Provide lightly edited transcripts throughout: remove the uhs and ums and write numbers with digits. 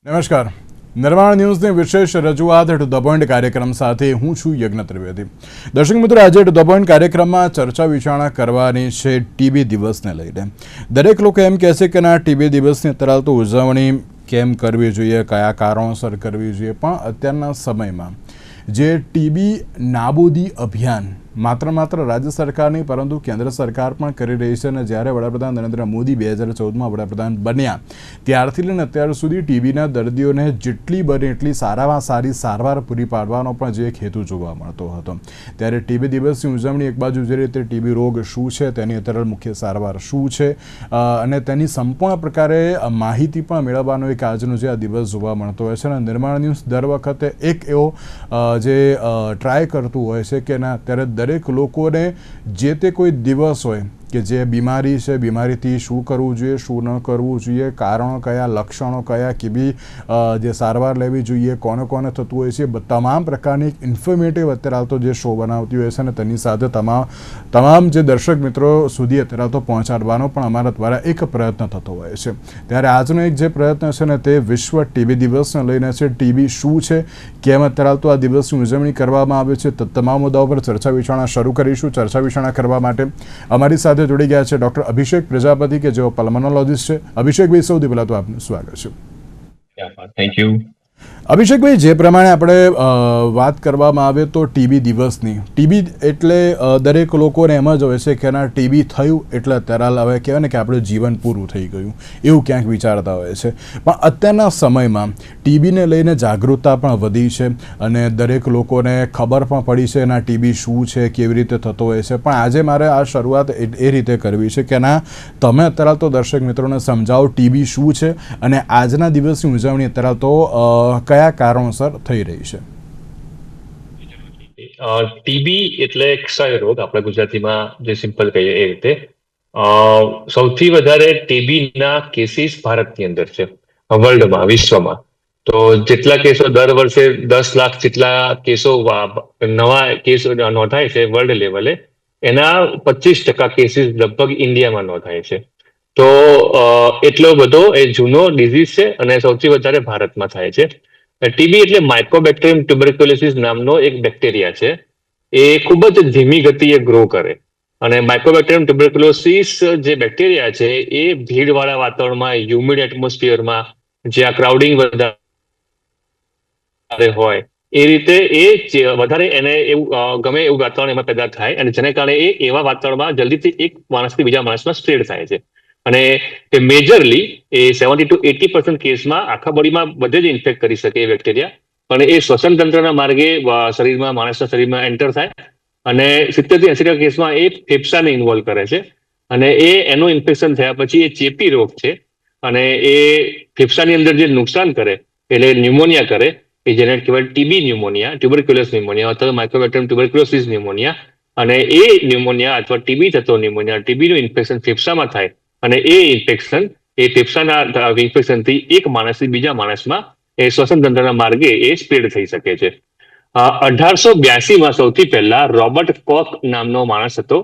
નમસ્કાર, નિર્માણ ન્યૂઝની વિશેષ રજૂઆત ટુ ધ પોઈન્ટ કાર્યક્રમ સાથે હું છું યજ્ઞ ત્રિવેદી. દર્શક મિત્રો, આજે ટુ ધ પોઈન્ટ કાર્યક્રમમાં ચર્ચા વિચારણા કરવાની છે ટીબી દિવસને લઈને. દરેક લોકો એમ કહે છે કે ના, ટીબી દિવસની અત્યારે તો ઉજવણી કેમ કરવી જોઈએ, કયા કારણોસર કરવી જોઈએ, પણ અત્યારના સમયમાં જે ટીબી નાબૂદી અભિયાન માત્ર રાજ્ય સરકાર નહીં પરંતુ કેન્દ્ર સરકાર પણ કરી રહી છે. અને જ્યારે વડાપ્રધાન નરેન્દ્ર મોદી 2014માં વડાપ્રધાન બન્યા ત્યારથી લઈને અત્યાર સુધી ટીબીના દર્દીઓને જેટલી બને એટલી સારામાં સારી સારવાર પૂરી પાડવાનો પણ જે એક હેતુ જોવા મળતો હતો, ત્યારે ટીબી દિવસની ઉજવણી એક બાજુ જે રીતે ટીબી રોગ શું છે, તેની અત્યારે મુખ્ય સારવાર શું છે અને તેની સંપૂર્ણ પ્રકારે માહિતી પણ મેળવવાનો એક આજનો જે આ દિવસ જોવા મળતો હોય છે. અને નિર્માણ ન્યૂઝ દર વખતે એક એવો જે ટ્રાય કરતું હોય છે કે ના, ત્યારે દરેક લોકોને જે તે કોઈ દિવસ હોય કે જે બીમારી છે, બીમારીથી શું કરવું જોઈએ, શું ન કરવું જોઈએ, કારણો કયા, લક્ષણો કયા, કેવી જે સારવાર લેવી જોઈએ, કોને કોને થતું હોય છે, તમામ પ્રકારની ઇન્ફોર્મેટિવ અત્યારે આવતો જે શો બનાવતી હોય છે અને તેની સાથે તમામ જે દર્શક મિત્રો સુધી અત્યારે તો પહોંચાડવાનો પણ અમારા દ્વારા એક પ્રયત્ન થતો હોય છે. ત્યારે આજનો એક જે પ્રયત્ન છે ને તે વિશ્વ ટીબી દિવસને લઈને છે. ટીબી શું છે, કેમ અત્યારે તો આ દિવસની ઉજવણી કરવામાં આવે છે, તમામ મુદ્દાઓ પર ચર્ચા વિચારણા શરૂ કરીશું. ચર્ચા વિચારણા કરવા માટે અમારી સાથે જોડી ગયા છે ડોક્ટર અભિષેક પ્રજાપતિ કે જેઓ પલ્મોનોલોજીસ્ટ છે. અભિષેકભાઈ, સૌથી પહેલા તો આપનું સ્વાગત છે. Thank you. અભિષેકભાઈ, જે પ્રમાણે આપણે વાત કરવામાં આવે તો ટીબી દિવસની, ટીબી એટલે દરેક લોકોને એમ જ હોય છે કે ના, ટીબી થયું એટલે અત્યારે હવે કહેવાય ને કે આપણું જીવન પૂરું થઈ ગયું એવું ક્યાંક વિચારતા હોય છે. પણ અત્યારના સમયમાં ટીબીને લઈને જાગૃતતા પણ વધી છે અને દરેક લોકોને ખબર પણ પડી છે ના, ટીબી શું છે, કેવી રીતે થતો હોય છે. પણ આજે મારે આ શરૂઆત એ રીતે કરવી છે કે ના, તમે અત્યારે તો દર્શક મિત્રોને સમજાવો ટીબી શું છે અને આજના દિવસની ઉજવણી અત્યારે તો કયા કારણોસર થઈ રહી છે. ટીબી એટલે ક્ષય રોગ, આપણે ગુજરાતીમાં જે સિમ્પલ કહીએ એ રીતે. સૌથી વધારે ટીબીના કેસીસ ભારતની અંદર છે, વર્લ્ડમાં, વિશ્વમાં. તો જેટલા કેસો દર વર્ષે 10 લાખ જેટલા કેસો નવા કેસો નોંધાય છે વર્લ્ડ લેવલે, એના 25% કેસીસ લગભગ ઇન્ડિયામાં નોંધાય છે. તો એટલો બધો એ જૂનો ડિઝીઝ છે અને સૌથી વધારે ભારતમાં થાય છે. ટીબી એટલે માઇકોબેક્ટેરિયમ ટ્યુબરક્યુલોસિસ નામનો એક બેક્ટેરિયા છે. એ ખૂબ જ ધીમી ગતિએ ગ્રો કરે અને માઇકોબેક્ટેરિયમ ટ્યુબરક્યુલોસિસ જે બેક્ટેરિયા છે એ ભીડવાળા વાતાવરણમાં, હ્યુમિડ એટમોસ્ફિયરમાં, જ્યાં ક્રાઉડિંગ વધારે હોય એ રીતે એ વધારે એને એવું ગમે એવું વાતાવરણ એમાં પેદા થાય અને જેને કારણે એ એવા વાતાવરણમાં જલ્દીથી એક માણસથી બીજા માણસમાં સ્પ્રેડ થાય છે. અને એ મેજરલી એ 70 to 80% કેસમાં આખા બોડીમાં બધે જ ઇન્ફેક્ટ કરી શકે એ બેક્ટેરિયા, પણ એ શ્વસન તંત્રના માર્ગે શરીરમાં, માણસના શરીરમાં એન્ટર થાય અને 70 થી 80% કેસમાં એ ફેફસાને ઇન્વોલ્વ કરે છે અને એનું ઇન્ફેક્શન થયા પછી એ ચેપી રોગ છે અને એ ફેફસાની અંદર જે નુકસાન કરે એટલે ન્યુમોનિયા કરે, એ જેને કહેવાય ટીબી ન્યુમોનિયા, ટ્યુબરક્યુલસ ન્યુમોનિયા અથવા માઇકોબેક્ટેરિયમ ટ્યુબરક્યુલોસિસ ન્યુમોનિયા. અને એ ન્યુમોનિયા અથવા ટીબી થતો ન્યુમોનિયા, ટીબીનું ઇન્ફેક્શન ફેફસામાં થાય અને એ ઇન્ફેક્શન એ ફેફસાના ઇન્ફેક્શનથી એક માણસથી બીજા માણસમાં એ શ્વસન તંત્રના માર્ગે એ સ્પ્રેડ થઈ શકે છે. 1882માં સૌથી પહેલા રોબર્ટ કોક નામનો માણસ હતો,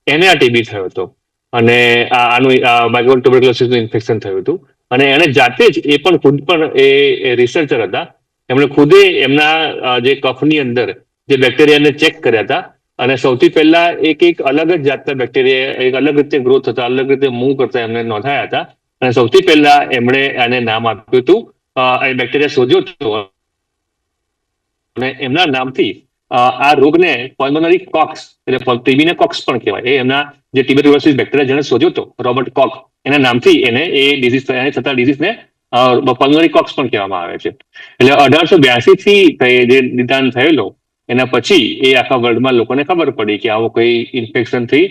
એને આ ટીબી થયો હતો અને આનું માઇકોબેક્ટેરિયમ ટ્યુબરક્યુલોસિસનું ઇન્ફેક્શન થયું હતું. અને એને જાતે જ એ પણ ખુદ પણ એ રિસર્ચર હતા, એમણે ખુદે એમના જે કફની અંદર જે બેક્ટેરિયાને ચેક કર્યા હતા અને સૌથી પહેલા એક અલગ જ જાતના બેક્ટેરિયા એક અલગ રીતે ગ્રો થતા, અલગ રીતે મૂવ કરતા એમને નોંધાયા હતા. અને સૌથી પહેલા એમણે આને નામ આપ્યું હતું, એ બેક્ટેરિયા શોધ્યો હતો અને એમના નામથી આ રોગને પલ્મોનરી કોક્સ એટલે ટીબીને કોક્સ પણ કહેવાય. એ એમના જે ટ્યુબરક્યુલોસિસ બેક્ટેરિયા જેને શોધ્યો હતો રોબર્ટ કોક, એના નામથી એને એ ડિઝીઝ થતા ડિઝીઝને પલ્મોનરી કોક્સ પણ કહેવામાં આવે છે. એટલે 1882 થી જે નિદાન થયેલો એના પછી એ આખા વર્લ્ડમાં લોકોને ખબર પડી કે આવો કોઈ ઇન્ફેક્શનથી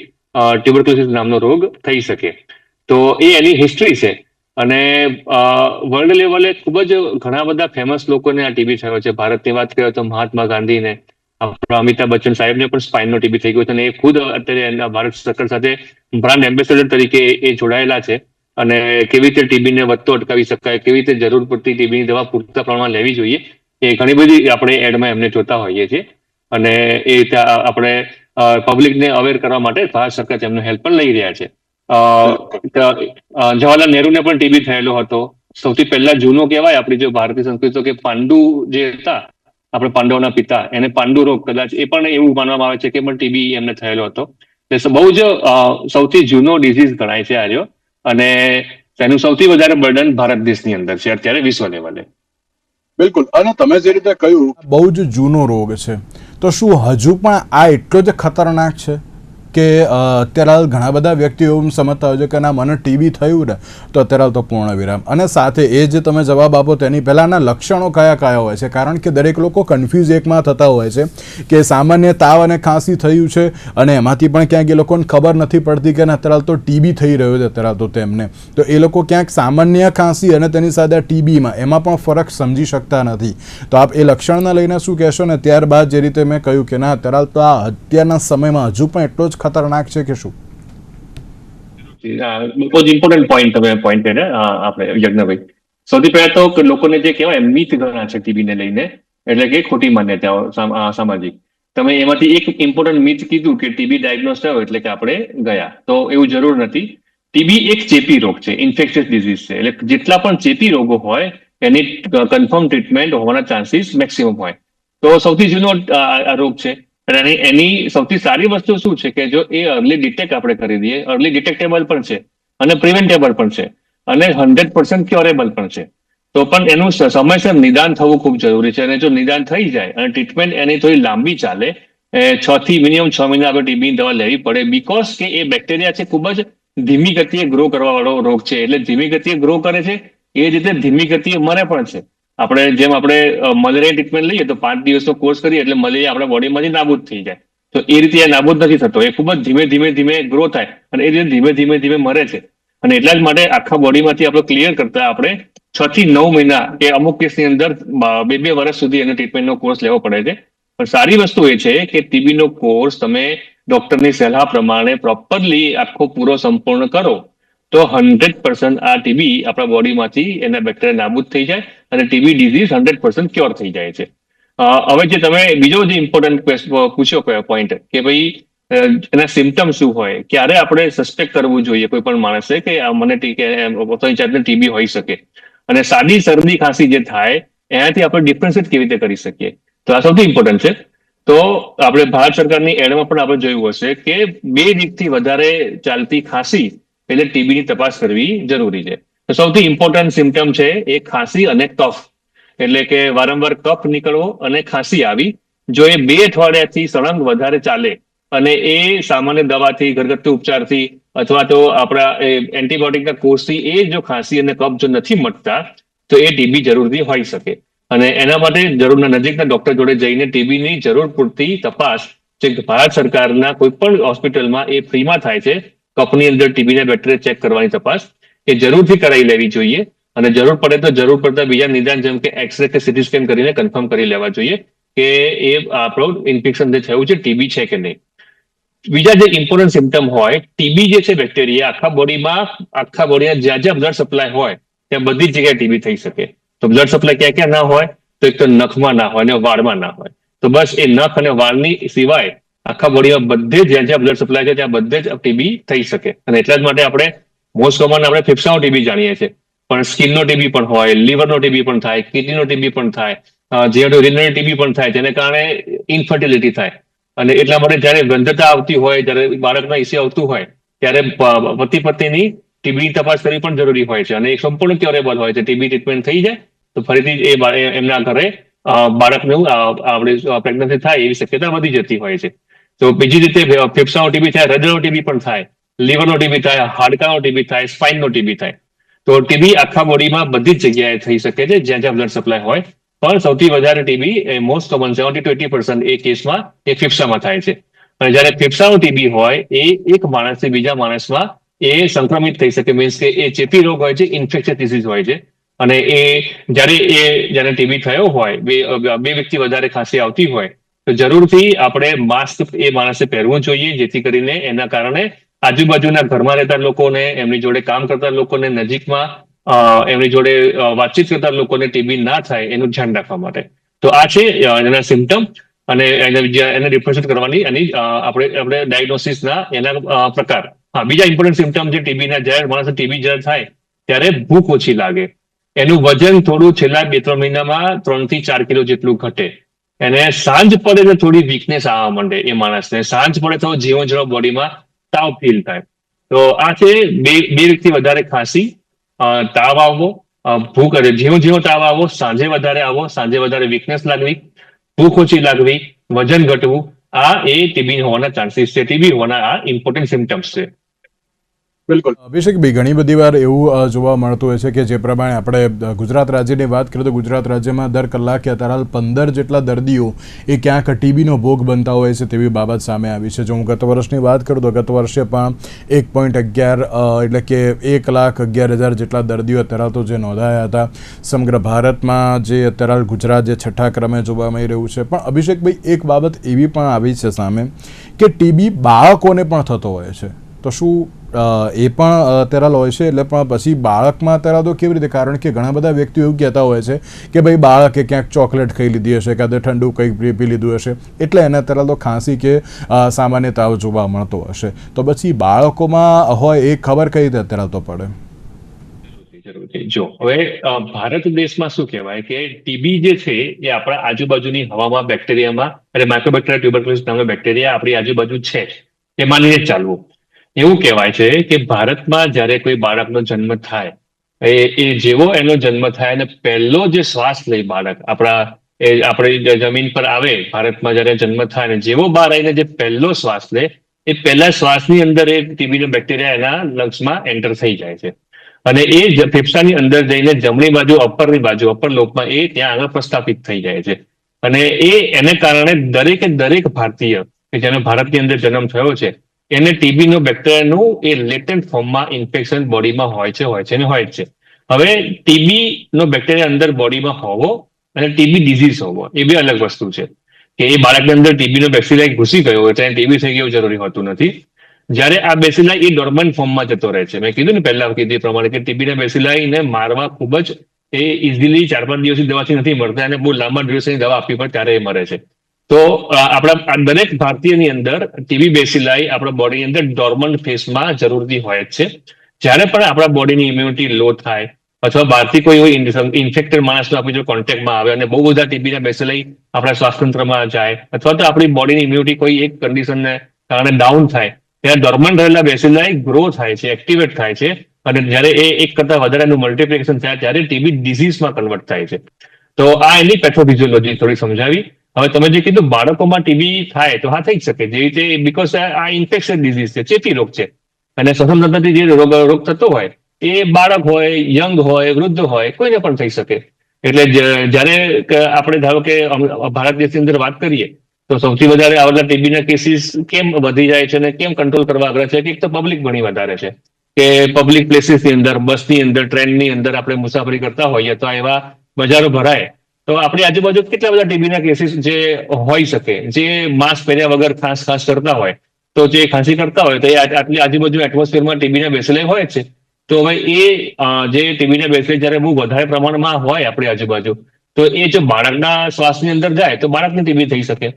ટ્યુબરક્યુલોસિસ નામનો રોગ થઈ શકે. તો એ એની હિસ્ટ્રી છે. અને વર્લ્ડ લેવલે ખૂબ જ ઘણા બધા ફેમસ લોકોને આ ટીબી થયો છે. ભારતની વાત કરીએ તો મહાત્મા ગાંધીને, આપણા અમિતાભ બચ્ચન સાહેબને પણ સ્પાઇનનો ટીબી થઈ ગયો છે, અને એ ખુદ અત્યારે એના ભારત સરકાર સાથે બ્રાન્ડ એમ્બેસેડર તરીકે એ જોડાયેલા છે. અને કેવી રીતે ટીબીને વધતો અટકાવી શકાય, કેવી રીતે જરૂર પડતી ટીબીની દવા પૂરતા પ્રમાણમાં લેવી જોઈએ, એ ઘણી બધી આપણે એડમાં એમને જોતા હોઈએ છીએ. અને એ રીતે આપણે પબ્લિકને અવેર કરવા માટે ભારત સરકાર તેમનો હેલ્પ પણ લઈ રહ્યા છે. જવાહરલાલ નહેરુને પણ ટીબી થયેલો હતો. સૌથી પહેલા જૂનો કહેવાય આપણી જો ભારતીય સંસ્કૃતિ, કે પાંડુ જે હતા આપણે પાંડવોના પિતા, એને પાંડુ રોગ, કદાચ એ પણ એવું માનવામાં આવે છે કે પણ ટીબી એમને થયેલો હતો. એટલે બહુ જ સૌથી જૂનો ડિઝીઝ ગણાય છે આર્યો. અને તેનું સૌથી વધારે બર્ડન ભારત દેશની અંદર છે અત્યારે વિશ્વ લેવલે. બિલકુલ. અને તમે જે રીતે કહ્યું બહુ જ જૂનો રોગ છે, તો શું હજુ પણ આ એટલો જ ખતરનાક છે કે અત્યારે હાલ ઘણા બધા વ્યક્તિઓ એવું સમજતા હોય છે કે ના મને ટીબી થયું ને તો અત્યારે હાલ તો પૂર્ણ વિરામ. અને સાથે એ જે તમે જવાબ આપો તેની પહેલાંના લક્ષણો કયા કયા હોય છે? કારણ કે દરેક લોકો કન્ફ્યુઝ એકમાં થતા હોય છે કે સામાન્ય તાવ અને ખાંસી થયું છે, અને એમાંથી પણ ક્યાંક એ લોકોને ખબર નથી પડતી કે અત્યારે હાલ તો ટીબી થઈ રહ્યો છે અત્યારે હાલ તો તેમને. તો એ લોકો ક્યાંક સામાન્ય ખાંસી અને તેની સાથે ટીબીમાં એમાં પણ ફરક સમજી શકતા નથી. તો આપ એ લક્ષણને લઈને શું કહેશો? ને ત્યારબાદ જે રીતે મેં કહ્યું કે ના અત્યારે હાલ તો આ અત્યારના સમયમાં હજુ પણ એટલો જ ખતરનાક છે કે શું? બહુ જ ઇમ્પોર્ટન્ટ પોઈન્ટ તમે પોઈન્ટ કર્યા આપણે યજ્ઞભાઈ. સૌથી પહેલા તો લોકોને જે કહેવાય મિથ ઘણા છે ટીબીને લઈને, એટલે કે ખોટી માન્યતાઓ સામાજિક. તમે એમાંથી એક ઇમ્પોર્ટન્ટ મિથ કીધું કે ટીબી ડાયગ્નોસ થયો એટલે કે આપણે ગયા, તો એવું જરૂર નથી. ટીબી એક ચેપી રોગ છે, ઇન્ફેક્શિયસ ડિઝીઝ છે. એટલે જેટલા પણ ચેપી રોગો હોય એની કન્ફર્મ ટ્રીટમેન્ટ હોવાના ચાન્સીસ મેક્સિમમ હોય. તો સૌથી જૂનો આ રોગ છે. અને એની સૌથી સારી વસ્તુ શું છે કે જો એ અર્લી ડિટેક્ટ આપણે કરી દઈએ, અર્લી ડિટેક્ટેબલ પણ છે અને પ્રિવેન્ટેબલ પણ છે અને 100% ક્યોરેબલ પણ છે. તો પણ એનું સમયસર નિદાન થવું ખૂબ જરૂરી છે. અને જો નિદાન થઈ જાય અને ટ્રીટમેન્ટ એની થોડી લાંબી ચાલે, 6 થી મિનિમમ 6 મહિના આપણે ટીબીની દવા લેવી પડે, બીકોઝ કે એ બેક્ટેરિયા છે ખૂબ જ ધીમી ગતિએ ગ્રો કરવા વાળો રોગ છે. એટલે ધીમી ગતિએ ગ્રો કરે છે, એ જ રીતે ધીમી ગતિએ મરે પણ છે. જેમ આપણે મલેરિયા ટ્રીટમેન્ટ લઈએ તો 5 દિવસનો કોર્સ કરીએ એટલે મલેરિયા આપણા બોડીમાંથી નાબૂદ થઈ જાય. તો એ રીતે એ નાબૂદ નથી થતો, એ ખૂબ જ ધીમે ધીમે ગ્રો થાય અને એ રીતે ધીમે ધીમે મરે છે. અને એટલા જ માટે આખા બોડીમાંથી આપણે ક્લિયર કરતા આપણે 6 થી 9 મહિના કે અમુક કેસની અંદર 2 વર્ષ સુધી એનો ટ્રીટમેન્ટનો કોર્સ લેવો પડે છે. પણ સારી વસ્તુ એ છે કે ટીબીનો કોર્સ તમે ડોક્ટરની સલાહ પ્રમાણે પ્રોપરલી આખો પૂરો સંપૂર્ણ કરો તો 100% આ ટીબી આપણા બોડીમાંથી એના બેક્ટેરિયા નાબૂદ થઈ જાય અને ટીબી ડિઝીઝ 100% ક્યોર થઈ જાય છે. હવે જે તમે બીજો જે ઇમ્પોર્ટન્ટ પૂછ્યો પોઈન્ટ કે ભાઈ એના સિમ્ટમ શું હોય, ક્યારે આપણે સસ્પેક્ટ કરવું જોઈએ કોઈ પણ માણસે કે મને ટીબી હોઈ શકે, અને સાદી શરદી ખાંસી જે થાય એનાથી આપણે ડિફરન્શિએટ કેવી રીતે કરી શકીએ, તો આ સૌથી ઇમ્પોર્ટન્ટ છે. તો આપણે ભારત સરકારની એડમાં પણ આપણે જોયું હશે કે 2 વીકથી વધારે ચાલતી ખાંસી એટલે ટીબીની તપાસ કરવી જરૂરી છે. તો સૌથી ઇમ્પોર્ટન્ટ સિમ્ટમ છે એ ખાંસી અને કફ. એટલે કે વારંવાર કફ નીકળવો અને ખાંસી આવી, જો એ 2 અઠવાડિયાથી સળંગ વધારે ચાલે અને એ સામાન્ય દવાથી, ઘરગથ્થુ ઉપચારથી અથવા તો આપણા એન્ટીબાયોટિકના કોર્સથી એ જો ખાંસી અને કફ જો નથી મટતા તો એ ટીબી જરૂરથી હોઈ શકે. અને એના માટે જરૂરના નજીકના ડોક્ટર જોડે જઈને ટીબીની જરૂર પૂરતી તપાસ જે ભારત સરકારના કોઈ પણ હોસ્પિટલમાં એ ફ્રીમાં થાય છે, કફની અંદર ટીબીના બેક્ટેરિયા ચેક કરવાની તપાસ એ જરૂરથી કરાવી લેવી જોઈએ. અને જરૂર પડે તો જરૂર પડતા બીજા નિદાન જેમ કે એક્સરે કે સીટી સ્કેન કરીને કન્ફર્મ કરી લેવા જોઈએ કે એ આપણું ઇન્ફેક્શન જે થયું છે ટીબી છે કે નહીં. બીજા જે ઇમ્પોર્ટન્ટ સિમ્ટમ હોય, ટીબી જે છે બેક્ટેરિયા આખા બોડીમાં જ્યાં જ્યાં બ્લડ સપ્લાય હોય ત્યાં બધી જ જગ્યાએ ટીબી થઈ શકે. તો બ્લડ સપ્લાય ક્યાં ક્યાં ના હોય, તો એક તો નખમાં ના હોય અને વાળમાં ના હોય. તો બસ એ નખ અને વાળની સિવાય આખા બોડીમાં બધે જ્યાં જ્યાં બ્લડ સપ્લાય છે ત્યાં બધે જ ટીબી થઈ શકે. અને એટલા જ માટે આપણે મોસ્ટ કોમન આપણે ફેફસાનો ટીબી જાણીએ છીએ, પણ સ્કિનનો ટીબી પણ હોય, લીવરનો ટીબી પણ થાય, કિડનીનો ટીબી પણ થાય, રિનલ ટીબી પણ થાય, જેને કારણે ઇન્ફર્ટિલિટી થાય. અને એટલા માટે જયારે ગંધતા આવતી હોય, જયારે બાળકના ઇસ્યુ આવતું હોય ત્યારે પતિ પત્નીની ટીબી તપાસ કરવી પણ જરૂરી હોય છે. અને એ સંપૂર્ણ ક્યોરેબલ હોય છે. ટીબી ટ્રીટમેન્ટ થઈ જાય તો ફરીથી એમના ઘરે બાળકનું આપણે પ્રેગ્નન્સી થાય એવી શક્યતા વધી જતી હોય છે. તો બીજી રીતે ફેફસાનો ટીબી થાય, હૃદયનો ટીબી પણ થાય, લીવરનો ટીબી થાય, હાડકાનો ટીબી થાય, સ્પાઇનનો ટીબી થાય. તો ટીબી આખા બોડીમાં બધી જ જગ્યાએ થઈ શકે છે જ્યાં જ્યાં બ્લડ સપ્લાય હોય. પણ સૌથી વધારે TB A most common 70 to 80% એ કેસમાં એ ફેફસામાં થાય છે. અને જયારે ફેફસાનો ટીબી હોય એ એક માણસથી બીજા માણસમાં એ સંક્રમિત થઈ શકે, મીન્સ કે એ ચેપી રોગ હોય છે, ઇન્ફેક્શિયસ ડિઝીઝ હોય છે. અને જયારે ટીબી થયો હોય, બે વ્યક્તિ વધારે ખાંસી આવતી હોય તો જરૂરથી આપણે માસ્ક એ માણસે પહેરવું જોઈએ, જેથી કરીને એના કારણે આજુબાજુના ઘરમાં રહેતા લોકોને, એમની જોડે કામ કરતા લોકોને, નજીકમાં એમની જોડે વાતચીત કરતા લોકોને ટીબી ના થાય એનું ધ્યાન રાખવા માટે. તો આ છે એના સિમ્ટમ અને એને રિપ્રેઝન્ટ કરવાની એની આપણે ડાયગ્નોસિસના એના પ્રકાર. હા, બીજા ઇમ્પોર્ટન્ટ સિમ્ટમ જે ટીબીના, જ્યારે માણસ ટીબી જ્યારે થાય ત્યારે ભૂખ ઓછી લાગે, એનું વજન થોડું છેલ્લા 2-3 મહિનામાં 3 થી 4 કિલો જેટલું ઘટે, એને સાંજ પડે તો થોડી વીકનેસ આવવા માંડે, એ માણસને સાંજ પડે તો ઝીણો ઝીણો બોડીમાં તાવ ફીલ થાય. તો આ છે બે વીકથી વધારે ખાંસી, તાવ આવવો, ભૂખ ઝીણો ઝીણો તાવ આવવો, સાંજે વધારે આવવો, સાંજે વધારે વીકનેસ લાગવી, ભૂખ ઓછી લાગવી, વજન ઘટવું, આ એ ટીબી હોવાના ચાન્સીસ છે, ટીબી હોવાના આ ઇમ્પોર્ટન્ટ સિમ્ટમ્સ છે. બિલકુલ અભિષેકભાઈ, ઘણી બધી વાર એવું જોવા મળતું હોય છે કે જે પ્રમાણે આપણે ગુજરાત રાજ્યની વાત કરીએ તો ગુજરાત રાજ્યમાં દર કલાકે અત્યારે 15 જેટલા દર્દીઓ એ ક્યાંક ટીબીનો ભોગ બનતા હોય છે તેવી બાબત સામે આવી છે. જો હું ગત વર્ષની વાત કરું તો ગત વર્ષે પણ 1.11 એટલે કે 1,11,000 જેટલા દર્દીઓ અત્યારે તો જે નોંધાયા હતા સમગ્ર ભારતમાં, જે અત્યારે ગુજરાત જે 6ઠ્ઠા ક્રમે જોવા મળી રહ્યું છે. પણ અભિષેકભાઈ, એક બાબત એવી પણ આવી છે સામે કે ટીબી બાળકોને પણ થતો હોય છે, તો શું એ પણ અત્યારે હોય છે? એટલે પણ પછી બાળકમાં અત્યારે તો કેવી રીતે? કારણ કે ઘણા બધા વ્યક્તિઓ એવું કહેતા હોય છે કે ભાઈ બાળકે ક્યાંક ચોકલેટ ખાઈ લીધી હશે, કાં તો ઠંડુ કંઈક પી લીધું હશે, એટલે એને અત્યારે તો ખાંસી કે સામાન્ય તાવ જોવા મળતો હશે. તો પછી બાળકોમાં હોય એ ખબર કઈ રીતે અત્યારે તો પડે? જો હવે ભારત દેશમાં શું કહેવાય કે ટીબી જે છે એ આપણા આજુબાજુની હવામાં, બેક્ટેરિયામાં, અને માઇક્રોબેક્ટેરિયા ટ્યુબરક્યુલોસિસ નામનો બેક્ટેરિયા આપણી આજુબાજુ છે એ માનીને જ ચાલવું. એવું કહેવાય છે કે ભારતમાં જ્યારે કોઈ બાળકનો જન્મ થાય, એ જેવો એનો જન્મ થાય અને પહેલો જે શ્વાસ લે બાળક, આપણે જમીન પર આવે ભારતમાં જ્યારે જન્મ થાય ને જેવો બહાર આવીને જે પહેલો શ્વાસ લે, એ પહેલા શ્વાસની અંદર એ ટીબીનો બેક્ટેરિયા એના લંગ્સમાં એન્ટર થઈ જાય છે અને એ ફેફસાની અંદર જઈને જમણી બાજુ, અપરની બાજુ, અપર લોબમાં એ ત્યાં આગળ પ્રસ્થાપિત થઈ જાય છે. અને એને કારણે દરેક ભારતીય કે જેનો ભારતની અંદર જન્મ થયો છે એને ટીબીનો બેક્ટેરિયાનું એ લેટેન્ટ ફોર્મમાં ઇન્ફેક્શન બોડીમાં હોય છે ને હોય જ છે. હવે ટીબી નો બેક્ટેરિયા અંદર બોડીમાં હોવો અને ટીબી ડિઝીઝ હોવો એ બે અલગ વસ્તુ છે. કે એ બાળકની અંદર ટીબીનો બેક્ટેરિયા ઘૂસી ગયો એટલે ટીબી થઈ ગયું જરૂરી હોતું નથી. જ્યારે આ બેસિલાઈ એ ડોર્મન્ટ ફોર્મમાં જતો રહે છે. મેં કીધું ને પહેલા કીધું પ્રમાણે કે ટીબીના બેસિલાઈને મારવા ખૂબ જ ઇઝીલી 4-5 દિવસની દવાથી નથી મળતા, અને બહુ લાંબા દિવસની દવા આપવી પડે ત્યારે એ મરે છે. તો આપણા દરેક ભારતીયની અંદર ટીબી બેસિલાઈ આપણા બોડીની અંદર ડોર્મન્ટ ફેઝમાં જરૂરથી હોય જ છે. જ્યારે પણ આપણા બોડીની ઇમ્યુનિટી લો થાય અથવા બહારથી કોઈ ઇન્ફેક્ટેડ માણસનો આપણી જો કોન્ટેક્ટમાં આવે અને બહુ બધા ટીબીના બેસિલાઈ આપણા શ્વાસતંત્રમાં જાય અથવા તો આપણી બોડીની ઇમ્યુનિટી કોઈ એક કન્ડિશનને કારણે ડાઉન થાય, ત્યારે ડોર્મન્ટ રહેલા બેસિલાઈ ગ્રો થાય છે, એક્ટિવેટ થાય છે, અને જ્યારે એ એક કરતા વધારેનું મલ્ટિપ્લિકેશન થાય ત્યારે ટીબી ડિઝીઝમાં કન્વર્ટ થાય છે. તો આ એની પેથોફિઝિયોલોજી થોડી સમજાવી. હવે તમે જે કીધું બાળકોમાં ટીબી થાય, તો હા થઈ શકે, જે રીતે બીકોઝ આ ઇન્ફેક્શન ડિઝીઝ છે, ચેપી રોગ છે, અને શ્વસન તંત્રથી જે રોગ થતો હોય એ બાળક હોય, યંગ હોય, વૃદ્ધ હોય, કોઈને પણ થઈ શકે. એટલે જ્યારે આપણે ધારો કે ભારત દેશની અંદર વાત કરીએ તો સૌથી વધારે આવેલા ટીબીના કેસીસ કેમ વધી જાય છે અને કેમ કંટ્રોલ કરવા આગળ છે કે એક તો પબ્લિક ઘણી વધારે છે, કે પબ્લિક પ્લેસીસની અંદર, બસની અંદર, ટ્રેનની અંદર આપણે મુસાફરી કરતા હોઈએ તો એવા બજારો ભરાય તો આપણી આજુબાજુ કેટલા બધા ટીબીના કેસીસ જે હોઈ શકે, જે માસ્ક પહેર્યા વગર ખાસ કરતા હોય, તો જે ખાંસી કરતા હોય તો એ આટલી આજુબાજુ એટમોસ્ફિયરમાં ટીબીના બેસિલાઈ હોય છે. તો હવે એ જે ટીબીના બેસિલાઈ જ્યારે બહુ વધારે પ્રમાણમાં હોય આપણી આજુબાજુ, તો એ જો બાળકના શ્વાસની અંદર જાય તો બાળકને ટીબી થઈ શકે.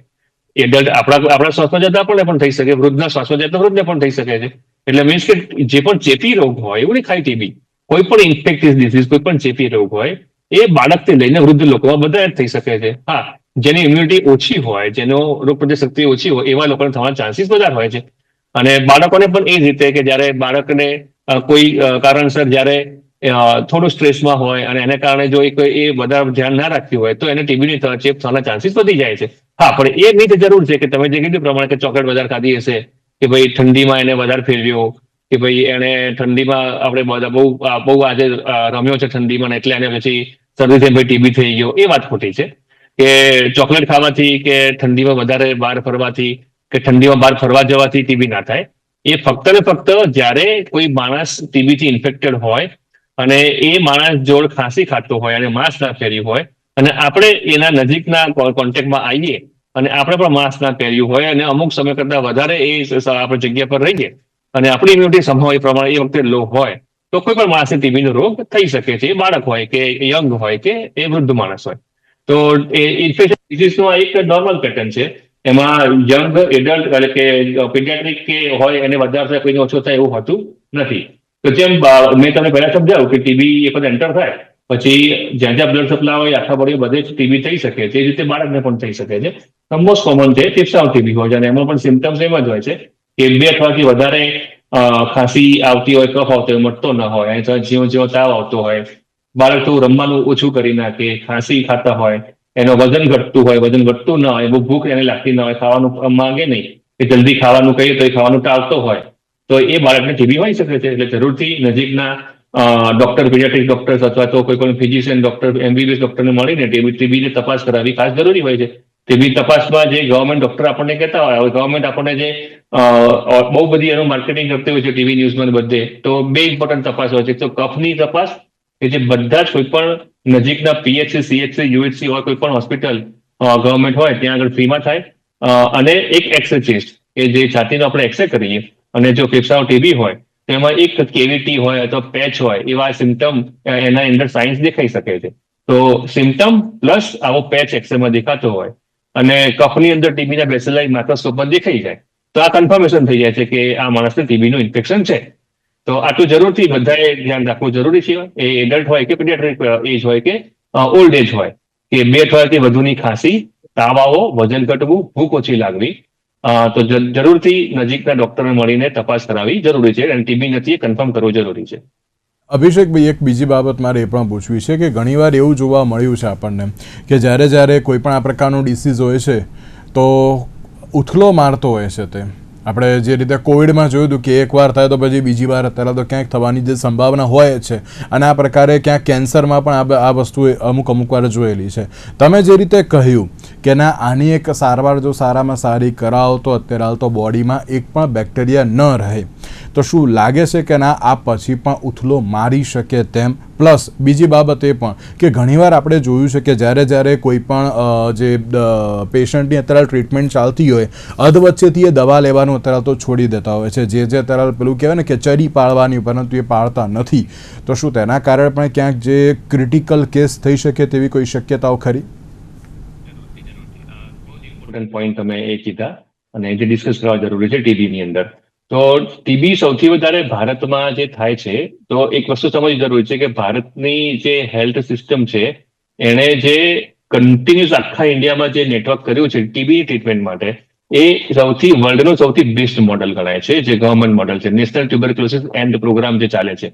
આપણા શ્વાસમાં જતા પણ થઈ શકે, વૃદ્ધના શ્વાસમાં જાય તો વૃદ્ધને પણ થઈ શકે છે. એટલે મીન્સ કે જે પણ ચેપી રોગ હોય, એવું નહીં ખાલી ટીબી, કોઈ પણ ઇન્ફેક્ટિવ ડિઝીઝ, કોઈ પણ ચેપી રોગ હોય એ બાળકથી લઈને વૃદ્ધ લોકોમાં બધા જ થઈ શકે છે. હા, જેની ઇમ્યુનિટી ઓછી હોય, જેનો રોગ પ્રતિશક્તિ ઓછી હોય એવા લોકોને થવાના ચાન્સીસ વધારે હોય છે. અને બાળકોને પણ એ જ રીતે કે જ્યારે બાળકને કોઈ કારણસર જ્યારે થોડું સ્ટ્રેસમાં હોય અને એને કારણે જો એ વધારે ધ્યાન ના રાખ્યું હોય તો એને ટીબીની ચેપ થવાના ચાન્સીસ વધી જાય છે. હા, પણ એ મિથ જરૂર છે કે તમે જે કીધું પ્રમાણે કે ચોકલેટ વધારે ખાધી હશે, કે ભાઈ ઠંડીમાં એને વધારે ફેરવ્યો, કે ભાઈ એને ઠંડીમાં આપણે બહુ આજે રમ્યો છે ઠંડીમાં એટલે એને પછી શરદીથી ભાઈ ટીબી થઈ ગયો, એ વાત ખોટી છે. કે ચોકલેટ ખાવાથી કે ઠંડીમાં વધારે બહાર ફરવાથી કે ઠંડીમાં બહાર ફરવા જવાથી ટીબી ના થાય. એ ફક્ત ને ફક્ત જ્યારે કોઈ માણસ ટીબીથી ઇન્ફેક્ટેડ હોય અને એ માણસ જોડ ખાંસી ખાતો હોય અને માસ્ક ના પહેર્યું હોય અને આપણે એના નજીકના કોન્ટેક્ટમાં આવીએ અને આપણે પણ માસ્ક ના પહેર્યું હોય અને અમુક સમય કરતા વધારે એ આપણે જગ્યા પર રહીએ અને આપણી ઇમ્યુનિટી સંભાવ એ પ્રમાણે એ વખતે લો હોય તો કોઈ પણ માણસને ટીબીનો રોગ થઈ શકે છે. એ બાળક હોય કે યંગ હોય કે એ વૃદ્ધ માણસ હોય. તો એ ઇન્ફેક્શન ડિઝીઝનો એક નોર્મલ પેટર્ન છે. એમાં યંગ એડલ્ટ એટલે કે પીડિયાટ્રિક કે હોય એને વધારે થાય કોઈને ઓછો થાય એવું હોતું નથી. તો જેમ મેં તમને પહેલા સમજાવ્યું કે ટીબી એ પણ એન્ટર થાય પછી જ્યાં જ્યાં બ્લડ સપ્લાય હોય આખા બોડી બધે જ ટીબી થઈ શકે છે. એ રીતે બાળકને પણ થઈ શકે છે. મોસ્ટ કોમન છે ફેફસાંનો ટીબી હોય છે અને એમાં પણ સિમ્ટમ્સ એમ જ હોય છે કે 2 અઠવાડિયાથી વધારે ખાંસી આવતી હોય, કફ આવતો હોય, મટતો ન હોય, અને ઝીણો ઝીણો તાવ આવતો હોય, બાળક તો રમવાનું ઓછું કરી નાખે, ખાંસી ખાતા હોય, એનું વજન ઘટતું હોય, વજન વધતું ના હોય, બહુ ભૂખ એને લાગતી ના હોય, ખાવાનું માંગે નહીં કે જલ્દી ખાવાનું કહીએ તો એ ખાવાનું ટાળતો હોય, તો એ બાળકને ટીબી હોઈ શકે છે. એટલે જરૂરથી નજીકના ડોક્ટર, પીડિયાટ્રિક ડોક્ટર્સ અથવા તો કોઈ પણ ફિઝિશિયન ડોક્ટર, એમબીબીએસ ડોક્ટરને મળીને ટીબીની તપાસ કરાવવી ખાસ જરૂરી હોય છે. ટીબી તપાસમાં જે ગવર્મેન્ટ ડોક્ટર આપણને કહેતા હોય, હવે ગવર્મેન્ટ આપણને જે બહુ બધી એનું માર્કેટિંગ કરતી હોય છે ટીવી ન્યૂઝમાં બધે, તો 2 ઇમ્પોર્ટન્ટ તપાસ હોય છે. તો કફની તપાસ કે જે બધા જ કોઈ પણ નજીકના પીએચસી, સીએચસી, યુએચસી હોય કોઈ પણ હોસ્પિટલ ગવર્મેન્ટ હોય ત્યાં આગળ ફ્રીમાં થાય. અને એક એક્સરે ચેસ્ટ કે જે છાતીનો આપણે એક્સરે કરીએ અને જો ફેફસાનો ટીબી હોય તો એમાં એક કેવિટી હોય અથવા પેચ હોય એવા સિમ્ટમ એના અંદર સાઇન્સ દેખાઈ શકે છે. તો સિમ્ટમ પ્લસ આવો પેચ એક્સરેમાં દેખાતો હોય અને કફની અંદર ટીબીના બેસેલાઈ માઇક્રોસ્કોપમાં દેખાઈ જાય તો આ કન્ફર્મેશન થઈ જાય છે કે આ માણસને ટીબીનું ઇન્ફેક્શન છે. તો આટલું જરૂરથી બધાએ ધ્યાન રાખવું જરૂરી છે. એ એડલ્ટ હોય કે પીડિયાટ્રિક એજ હોય કે ઓલ્ડ એજ હોય કે 2 અઠવાડિયાથી વધુની ખાંસી, તાવ આવવો, વજન ઘટવું, ભૂખ ઓછી લાગવી, તો જરૂરથી નજીકના ડોક્ટરને મળીને તપાસ કરાવવી જરૂરી છે અને ટીબી નથી એ કન્ફર્મ કરવું જરૂરી છે. અભિષેકભાઈ, એક બીજી બાબત મારે એ પણ પૂછવી છે કે ઘણીવાર એવું જોવા મળ્યું છે આપણને કે જ્યારે કોઈ પણ આ પ્રકારનું ડિસીઝ હોય છે તો ઉથલો મારતો હોય છે. તે આપણે જે રીતે કોવિડમાં જોયું હતું કે એકવાર થાય તો પછી બીજી વાર અત્યારે તો ક્યાંક થવાની જે સંભાવના હોય છે અને આ પ્રકારે ક્યાંક કેન્સરમાં પણ આ વસ્તુ અમુક વાર જોયેલી છે. તમે જે રીતે કહ્યું કે ના આની એક સારવાર જો સારામાં સારી કરાવો તો અત્યારે હાલ તો બોડીમાં એક પણ બેક્ટેરિયા ન રહે, તો શું લાગે છે કે ના આ પછી પણ ઉથલો મારી શકે તેમ? પ્લસ બીજી બાબત એ પણ કે ઘણીવાર આપણે જોયું છે કે જ્યારે કોઈ પણ જે પેશન્ટની અત્યારે ટ્રીટમેન્ટ ચાલતી હોય અધવચ્ચેથી એ દવા લેવાનું અત્યારે તો છોડી દેતા હોય છે, જે અત્યારે પેલું કહેવાય ને કે ચરી પાળવાની, પરંતુ એ પાળતા નથી. તો શું તેના કારણે પણ ક્યાંક જે ક્રિટિકલ કેસ થઈ શકે તેવી કોઈ શક્યતાઓ ખરી? ઇમ્પોર્ટન્ટ પોઈન્ટ તમે એ કીધા અને જે ડિસ્કસ કરવા જરૂરી છે ટીબીની અંદર. તો ટીબી સૌથી વધારે ભારતમાં જે થાય છે તો એક વસ્તુ સમજવી જરૂરી છે કે ભારતની જે હેલ્થ સિસ્ટમ છે એણે જે કન્ટિન્યુઅસ આખા ઇન્ડિયામાં જે નેટવર્ક કર્યું છે ટીબી ટ્રીટમેન્ટ માટે એ વર્લ્ડનું સૌથી બેસ્ટ મોડલ ગણાય છે. જે ગવર્મેન્ટ મોડલ છે, નેશનલ ટ્યુબરક્યુલોસિસ એન્ડ પ્રોગ્રામ જે ચાલે છે,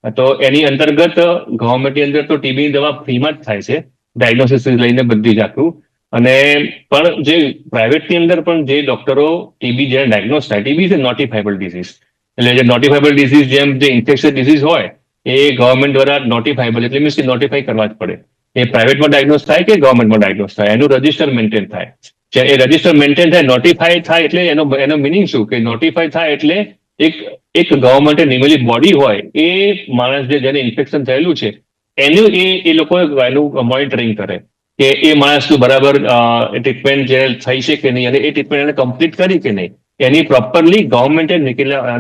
તો એની અંતર્ગત ગવર્મેન્ટની અંદર તો ટીબીની દવા ફ્રીમાં જ થાય છે, ડાયગ્નોસિસ લઈને બધી જ આખું. અને પણ જે પ્રાઇવેટની અંદર પણ જે ડોક્ટરો ટીબી જે ડાયગ્નોઝ થાય, ટીબી છે નોટિફાઈબલ ડિઝીઝ, એટલે જે નોટિફાઈબલ ડિઝીઝ જેમ જે ઇન્ફેક્શિયસ ડિઝીઝ હોય એ ગવર્મેન્ટ દ્વારા નોટિફાઈબલ એટલે મીન્સ કે નોટિફાઈ કરવા જ પડે. એ પ્રાઇવેટમાં ડાયગ્નોઝ થાય કે ગવર્મેન્ટમાં ડાયગ્નોઝ થાય, એનું રજિસ્ટર મેન્ટેન થાય. એ રજિસ્ટર મેન્ટેન થાય, નોટિફાઈ થાય એટલે એનો મિનિંગ શું કે નોટિફાઈ થાય એટલે એક ગવર્મેન્ટે નિમેલી બોડી હોય એ માણસ જેને ઇન્ફેક્શન થયેલું છે એનું એ લોકો એનું મોનિટરિંગ કરે કે એ માણસનું બરાબર ટ્રીટમેન્ટ જે થઈ છે કે નહીં અને એ ટ્રીટમેન્ટ એને કમ્પ્લીટ કરી કે નહીં, એની પ્રોપરલી ગવર્મેન્ટે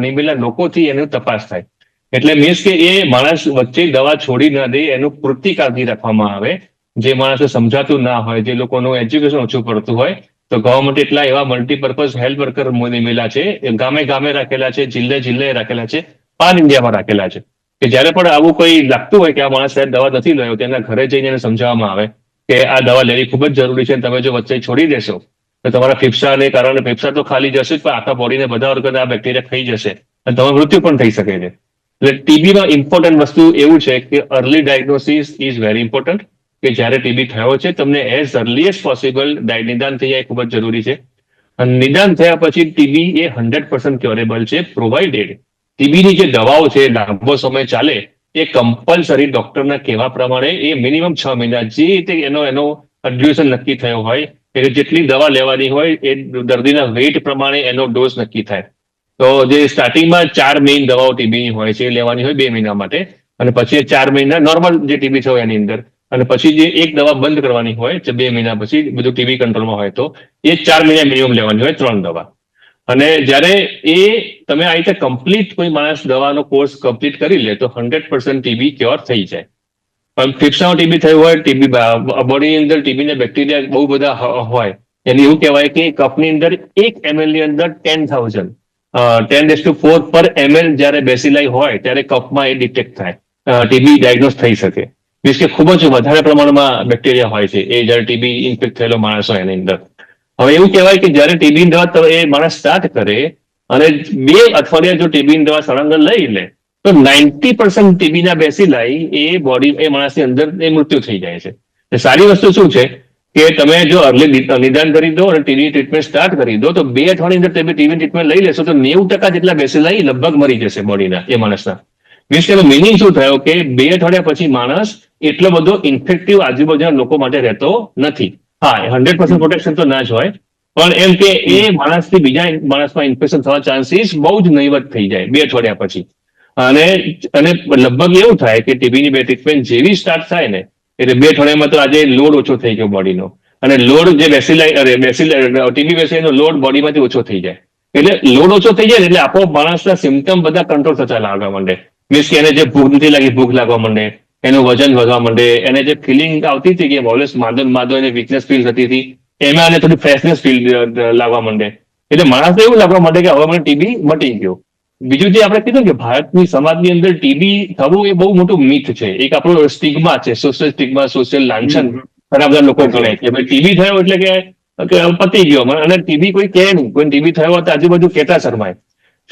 નિમેલા લોકોથી એનું તપાસ થાય. એટલે મીન્સ કે એ માણસ વચ્ચે દવા છોડી ન દે, એનું પૂરતી કાળજી રાખવામાં આવે. જે માણસને સમજાતું ના હોય, જે લોકોનું એજ્યુકેશન ઓછું પડતું હોય, તો ગવર્મેન્ટ એટલા એવા મલ્ટીપર્પઝ હેલ્થ વર્કર નિમેલા છે, ગામે ગામે રાખેલા છે, જિલ્લે જિલ્લે રાખેલા છે, પાન ઇન્ડિયામાં રાખેલા છે, કે જ્યારે પણ આવું કોઈ લાગતું હોય કે આ માણસ દવા નથી લેવો, તેના ઘરે જઈને એને સમજાવવામાં આવે કે આ દવા લેવી ખૂબ જ જરૂરી છે. તમે જો વચ્ચે છોડી દેશો તો તમારા ફેફસાને કારણે ફેફસા તો ખાલી જશે જ, પણ આખા બોડીને બધા ઓર્ગન આ બેક્ટેરિયા ખાઈ જશે અને તમારું મૃત્યુ પણ થઈ શકે છે. એટલે ટીબીમાં ઇમ્પોર્ટન્ટ વસ્તુ એવું છે કે early diagnosis is very important, કે જ્યારે ટીબી થયો છે તમને એઝ અર્લી એઝ પોસિબલ નિદાન થઈ જાય ખૂબ જ જરૂરી છે. અને નિદાન થયા પછી ટીબી એ 100% ક્યોરેબલ છે, પ્રોવાઇડેડ ટીબીની જે દવાઓ છે લાંબો સમય ચાલે એ કમ્પલસરી ડોક્ટરના કહેવા પ્રમાણે એ મિનિમમ 6 મહિના જે રીતે એનો ડ્યુરેશન નક્કી થયો હોય એટલે જેટલી દવા લેવાની હોય એ દર્દીના વેઇટ પ્રમાણે એનો ડોઝ નક્કી થાય. તો જે સ્ટાર્ટિંગમાં 4 મેઇન દવાઓ ટીબીની હોય છે એ લેવાની હોય 2 મહિના માટે, અને પછી 4 મહિના નોર્મલ જે ટીબી છે એની અંદર અને પછી જે એક દવા બંધ કરવાની હોય 2 મહિના પછી બધું ટીબી કંટ્રોલમાં હોય તો એ 4 મહિના મિનિમમ લેવાની હોય 3 દવા. અને જ્યારે એ તમે આ રીતે કમ્પ્લીટ કોઈ માણસ દવાનો કોર્સ કમ્પ્લીટ કરી લે તો 100% ટીબી ક્યોર થઈ જાય. પણ ફેફસામાં ટીબી થયું હોય, ટીબી બોડીની અંદર ટીબીના બેક્ટેરિયા બહુ બધા હોય, એને એવું કહેવાય કે કપની અંદર 1 ml ની અંદર 10,000 10⁴ પર ml જ્યારે બેસિલાઈ હોય ત્યારે કપમાં એ ડિટેક્ટ થાય, ટીબી ડાયગ્નોઝ થઈ શકે. મીન્સ કે ખૂબ જ વધારે પ્રમાણમાં બેક્ટેરિયા હોય છે એ જ્યારે ટીબી ઇન્ફેક્ટ થયેલો માણસ હોય એની અંદર. હવે એવું કહેવાય કે જ્યારે ટીબીની દવા એ માણસ સ્ટાર્ટ કરે અને 2 અઠવાડિયા જો ટીબીની દવા સળંગર લઈ લે તો 90% ટીબીના બેસિલાઈ એ બોડી એ માણસની અંદર એ મૃત્યુ થઈ જાય છે. સારી વસ્તુ શું છે કે તમે જો અર્લી નિદાન કરી દો અને ટીબી ટ્રીટમેન્ટ સ્ટાર્ટ કરી દો તો 2 અઠવાડિયાની અંદર તમે ટીબી ટ્રીટમેન્ટ લઈ લેશો તો 90% જેટલા બેસિલાઈ લગભગ મરી જશે બોડીના એ માણસના. મીન્સ કે મિનિંગ શું થયો કે 2 અઠવાડિયા પછી માણસ એટલો બધો ઇન્ફેક્ટિવ આજુબાજુના લોકો માટે રહેતો નથી. હા, 100% પ્રોટેક્શન તો ના જ હોય, પણ એમ કે એ માણસથી બીજા માણસમાં ઇન્ફેક્શન થવા ચાન્સીસ બહુ જ નહીવત થઈ જાય 2 અઠવાડિયા પછી. અને લગભગ એવું થાય કે ટીબીની ટ્રીટમેન્ટ જેવી સ્ટાર્ટ થાય ને એટલે 2 અઠવાડિયામાં તો આજે લોડ ઓછો થઈ ગયો બોડીનો, અને લોડ જે ટીબી બેસિલાઈનો લોડ બોડીમાંથી ઓછો થઈ જાય. એટલે લોડ ઓછો થઈ જાય એટલે આપો માણસના સિમ્ટમ બધા કંટ્રોલ થતા લાગવા માંડે. મીન્સ કે એને જે ભૂખ નથી લાગી ભૂખ લાગવા માંડે, એનું વજન વધવા માંડે, એને જે ફિલિંગ આવતી હતી કે ઓલવેઝ માદો એને વીકનેસ ફીલ થતી હતી એમાં એને થોડી ફ્રેશનેસ ફીલ લાગવા માંડે. એટલે માણસને એવું લાગવા માંડે કે હવે મને ટીબી મટી ગયો. બીજું જે આપણે કીધું કે ભારતની સમાજની અંદર ટીબી થવું એ બહુ મોટું મિથ છે, એક આપણો સ્ટિગ્મા છે, સોશિયલ સ્ટિગ્મા, સોશિયલ લાંછન ઘણા બધા લોકો ગણે કે ભાઈ ટીબી થયો એટલે કે પતી ગયો. અને ટીબી કોઈ કહે નહીં, કોઈ ટીબી થયો હોય તો આજુબાજુ કહેતા શરમાય.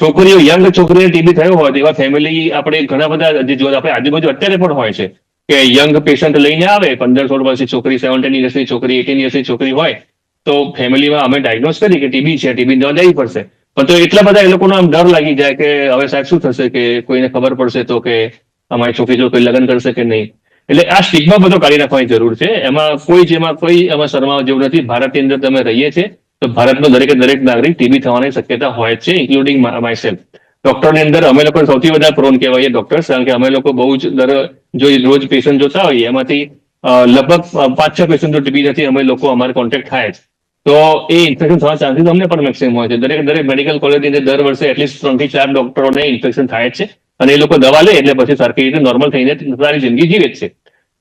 છોકરીઓ યંગ છોકરીને ટીબી થયો હોય તો એવા ફેમિલી આપણે ઘણા બધા જે આપણે આજુબાજુ અત્યારે પણ હોય છે કે યંગ પેશન્ટ લઈને આવે 15-16 વર્ષની છોકરી, 17 યર્સની છોકરી, 18 યર્સની છોકરી હોય તો ફેમિલીમાં અમે ડાયગ્નોઝ કરી કે ટીબી છે, ટીબી દવા લેવી પડશે. પણ તો એટલા બધા એ લોકોનો આમ ડર લાગી જાય કે હવે સાહેબ શું થશે કે કોઈને ખબર પડશે તો કે અમારી છોકરી જો કોઈ લગ્ન કરશે કે નહીં. એટલે આ સ્ટિગ્મા બધો કાઢી નાખવાની જરૂર છે. એમાં કોઈ શરમાવા જેવું નથી. ભારતની અંદર તમે રહીએ છીએ તો ભારતનો દરેક નાગરિક ટીબી થવાની શક્યતા હોય છે, ઇન્ક્લુડિંગ માયસેલ્ફ. ડોક્ટરની અંદર અમે લોકો સૌથી વધારે પ્રોન કહેવાય ડોક્ટર્સ, કારણ કે અમે લોકો બહુ જ રોજ પેશન્ટ જોતા હોઈએ એમાંથી લગભગ 5-6 પેશન્ટ ટીબી નથી અમે લોકો અમારે કોન્ટેક્ટ થાય જ તો એ ઇન્ફેક્શન થવા ચાન્સીસ અમને પણ મેક્સિમમ હોય છે. દરેક મેડિકલ કોલેજની અંદર દર વર્ષે એટલીસ્ટ 3-4 ડોક્ટરોને ઇન્ફેક્શન થાય જ છે અને એ લોકો દવા લે એટલે પછી સરખી રીતે નોર્મલ થઈને સારી જિંદગી જીવે જ છે.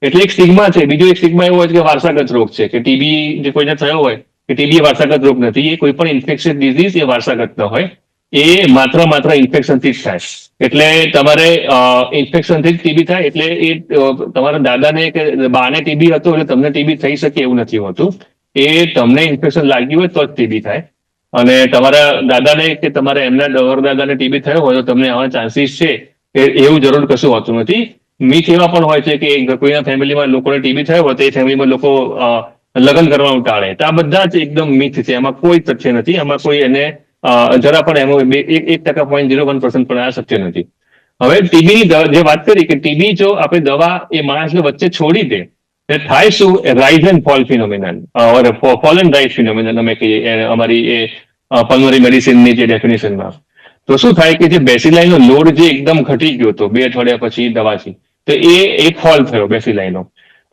એટલે એક સ્ટિગ્મા છે. બીજો એક સ્ટિગ્મા એવો હોય કે વારસાગત રોગ છે કે ટીબી જે કોઈને થયો હોય કે ટીબી વારસાગત રોગ નથી. એ કોઈ પણ ઇન્ફેક્શન ડિઝીઝ એ વારસાગત ન હોય, એ માત્ર ઇન્ફેક્શનથી જ થાય. એટલે તમારે ઇન્ફેક્શનથી જ ટીબી થાય એટલે એ તમારા દાદાને કે બાને ટીબી હતો એટલે તમને ટીબી થઈ શકે એવું નથી હોતું. એ તમને ઇન્ફેક્શન લાગ્યું હોય તો જ ટીબી થાય. અને તમારા દાદાને કે તમારા એમના દાદાને ટીબી થયો હોય તો તમને આવા ચાન્સીસ છે એવું જરૂર કશું હોતું નથી. મિથ એવા પણ હોય છે કે કોઈના ફેમિલીમાં લોકોને ટીબી થયો હોય તો એ ફેમિલીમાં લોકો લગ્ન કરવાનું ટાળે. તો આ બધા જ એકદમ મિથ છે, એમાં કોઈ તથ્ય નથી. આમાં કોઈ એને જરા પણ એમાં 1% પણ આ સત્ય નથી. હવે ટીબીની જે વાત કરી કે ટીબી જો આપણે દવા એ માણસને વચ્ચે છોડી દે થાય શું, rise and fall phenomenon, fall and rise phenomenon અમે કહીએ અમારી એ પલ્મોનરી મેડિસિનની જે ડેફિનેશનમાં. તો શું થાય કે જે બેસિલાઈનો લોડ જે એકદમ ઘટી ગયો હતો 2 અઠવાડિયા પછી દવાથી, તો એ એક ફોલ થયો બેસિલાઈનો.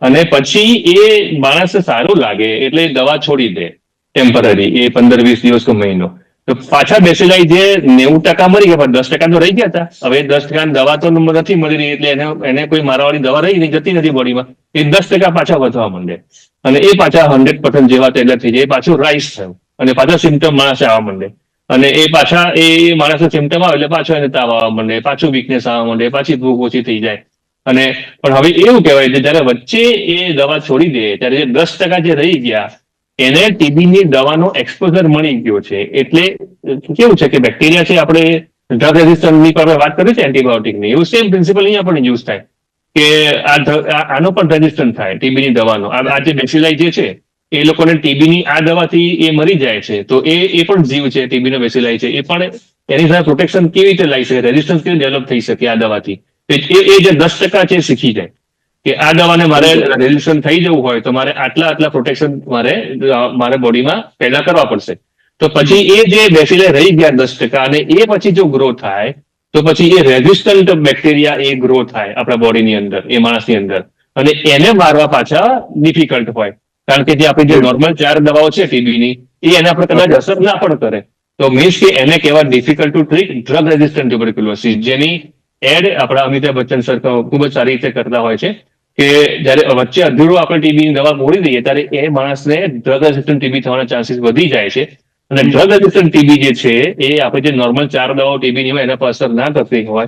અને પછી એ માણસને સારું લાગે એટલે દવા છોડી દે ટેમ્પરરી, એ 15-20 દિવસ કે મહિનો. તો પાછા બેસિલાઈ જે 90% મરી ગયા પણ 10% તો રહી ગયા હતા. હવે 10% દવા તો નથી મળી રહી એટલે એને કોઈ મારવાળી દવા રહી નહીં, જતી નથી બોડીમાં. એ 10% પાછા વધવા માંડે અને એ પાછા 100% જેવા તેલા થઈ જાય, એ પાછું રાઇઝ થયું અને પાછા સિમ્ટમ માણસે આવવા માંડે. અને એ પાછા એ માણસને સિમ્ટમ આવે એટલે પાછો એને તાવ આવવા માંડે, પાછું વીકનેસ આવવા માંડે, પાછી ભૂખ ઓછી થઈ જાય. અને પણ હવે એવું કહેવાય છે જયારે વચ્ચે એ દવા છોડી દે ત્યારે જે 10% જે રહી ગયા એને ટીબીની દવાનો એક્સપોઝર મળી ગયો છે. એટલે કેવું છે કે બેક્ટેરિયા છે, આપણે ડ્રગ રેઝિસ્ટન્સની પર વાત કરી છે એન્ટીબાયોટિકની, એવું સેમ પ્રિન્સિપલ અહીંયા પણ યુઝ થાય કે આનો પણ રેઝિસ્ટન્ટ થાય ટીબીની દવાનો. આ જે બેસિલાઈ જે છે એ લોકોને ટીબીની આ દવાથી એ મરી જાય છે તો એ પણ જીવ છે, ટીબીનો બેસિલાઈ છે, એ પણ એની સાથે પ્રોટેક્શન કેવી રીતે લાવી શકે, રેઝિસ્ટન્સ કેવી ડેવલપ થઈ શકે આ દવાથી, એ જે 10% છે શીખી જાય કે આ દવાને મારે રેઝિસ્ટન્સ થઈ જવું હોય તો મારે આટલા પ્રોટેક્શન મારે બોડીમાં પેદા કરવા પડશે. તો પછી એ જે બેસિલાઈ રહી ગયા 10% અને એ પછી જો ગ્રો થાય તો પછી એ રેઝિસ્ટન્ટ બેક્ટેરિયા એ ગ્રો થાય આપણા બોડીની અંદર, એ માણસની અંદર. અને એને મારવા પાછા ડિફિકલ્ટ હોય, કારણ કે જે આપણી જે નોર્મલ 4 દવાઓ છે ટીબીની એ એના પર કદાચ અસર ના પણ કરે. તો મીન્સ કે એને કહેવાય difficult to treat drug resistant tuberculosis, જેની એડ આપણા અમિતાભ બચ્ચન સર ખૂબ જ સારી રીતે કરતા હોય છે કે જયારે વચ્ચે અધૂરો આપણે ટીબીની દવા મોડી દઈએ ત્યારે એ માણસને ડ્રગ રેઝિસ્ટન્ટ ટીબી થવાના ચાન્સીસ વધી જાય છે. અને ડ્રગ રેઝિસ્ટન્ટ ટીબી જે છે એ આપણે જે નોર્મલ 4 દવાઓ ટીબીની હોય એના પર અસર ના કરતી હોય,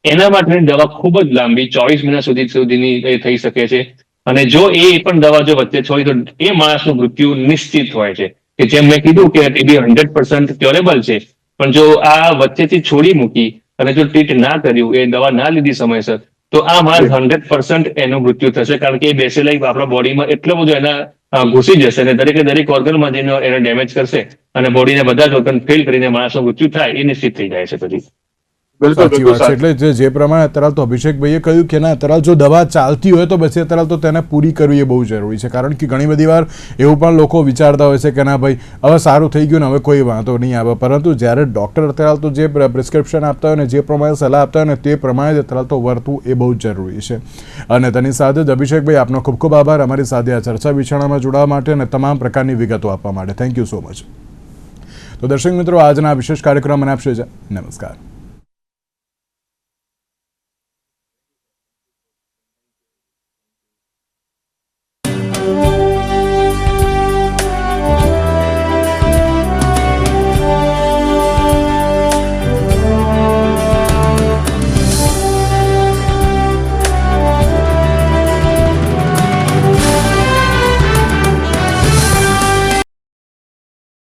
એના માટેની દવા ખૂબ જ લાંબી 24 મહિના સુધીની એ થઈ શકે છે. અને જો એ પણ દવા જો વચ્ચે છોડી તો એ માણસનું મૃત્યુ નિશ્ચિત હોય છે. કે જેમ મેં કીધું કે ટીબી 100% ક્યોરેબલ છે, પણ જો આ વચ્ચેથી છોડી મૂકી અને જો ટ્રીટ ના કર્યું, એ દવા ના લીધી સમયસર, તો આ માણસ 100% એનું મૃત્યુ થશે, કારણ કે એ બેસેલા આપણા બોડીમાં એટલો બધો એના ઘૂસી જશે અને દરેકે દરેક ઓર્ગનમાં જઈને એને ડેમેજ કરશે અને બોડીને બધા જ ઓર્ગન ફેલ કરીને માણસનું મૃત્યુ થાય એ નિશ્ચિત થઈ જાય છે પછી. સાચી વાત છે. એટલે જે પ્રમાણે અત્યારે તો અભિષેકભાઈએ કહ્યું કે ના, અત્યારે જો દવા ચાલતી હોય તો પછી અત્યારે તો તેને પૂરી કરવી એ બહુ જરૂરી છે, કારણ કે ઘણી બધી વાર એવું પણ લોકો વિચારતા હોય છે કે ના ભાઈ હવે સારું થઈ ગયું ને હવે કોઈ વાંધો નહીં આવે, પરંતુ જ્યારે ડૉક્ટર અત્યારે તો જે પ્રિસ્ક્રિપ્શન આપતા હોય ને જે પ્રમાણે સલાહ આપતા હોય ને તે પ્રમાણે જ અત્યારે તો વર્તવું એ બહુ જ જરૂરી છે. અને તેની સાથે જ અભિષેકભાઈ, આપનો ખૂબ ખૂબ આભાર અમારી સાથે આ ચર્ચા વિચારણામાં જોડાવા માટે અને તમામ પ્રકારની વિગતો આપવા માટે. Thank you so much. તો દર્શક મિત્રો, આજના વિશેષ કાર્યક્રમ મને આપશે. નમસ્કાર.